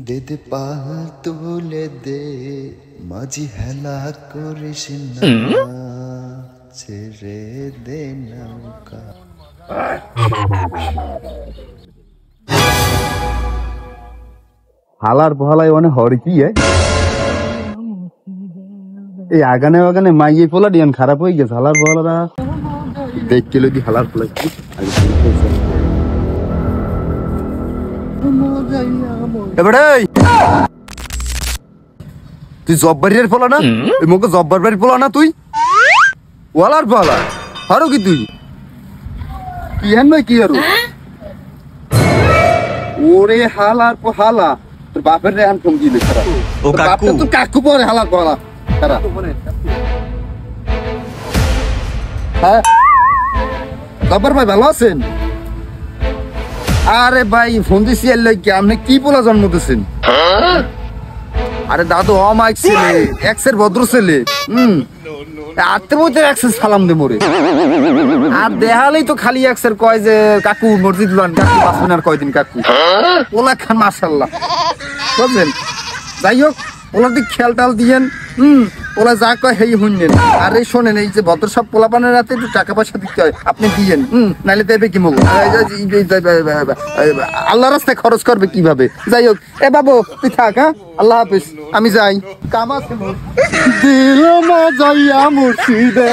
দে দে পাল তুলে দে মাঝি হেলা করিস না ছেড়ে দে নৌকা। হালার পহালাই মানে হরে কি এই আগানে আগানে মাইয়ে পোলা ডিয়ান খারাপ হয়ে গেছে। হালার পহালারা দেখছিল দি হালার পোলা কি এবারে তুই জব্বারির পোলা না? এই মুখে জব্বার বাড়ির পোলা না তুই? ওয়ালার পোলা হারো কি তুই কি হেন ভাই কি হারো? ওরে হালার পোহালা তোর বাপের রে আন ফোন দিলে খারাপ ও কাকু তুই কাকু পরে হালার পোহালা খারাপ। হ্যাঁ জব্বার ভাই ভালো আছেন? আরে ভাই ফোন দিছি এর লইকে আপনি কি পোলা জন্ম দিয়েছেন? আরে দাদু অমাইক ছেলে এক্সের ভদ্র ছেলে আটতে মধ্যে এক্সের সালাম দে মোরে আর দেখালেই তো খালি এক্সের কয় যে কাকু মসজিদ লান কাকু বাঁচবেন আর কয়দিন কাকু ওলা খান মাশাআল্লাহ বুঝলেন। যাই হোক ওলার দিক খেয়াল টাল দিয়েন ওলা যা কয় হেই শুনলেন। আর এই শোনেন এই যে ভদ্র সব পোলাপানের রাতে একটু টাকা পয়সা দিতে হয় আপনি দিয়েন নাইলে দেবে কি মগো আল্লাহ রাস্তায় খরচ করবে কিভাবে। যাই হোক এ বাবু তুই থাক হ্যাঁ আল্লাহ হাফিজ আমি যাই কাম আছে দিল মজাইয়া মুর্শিদে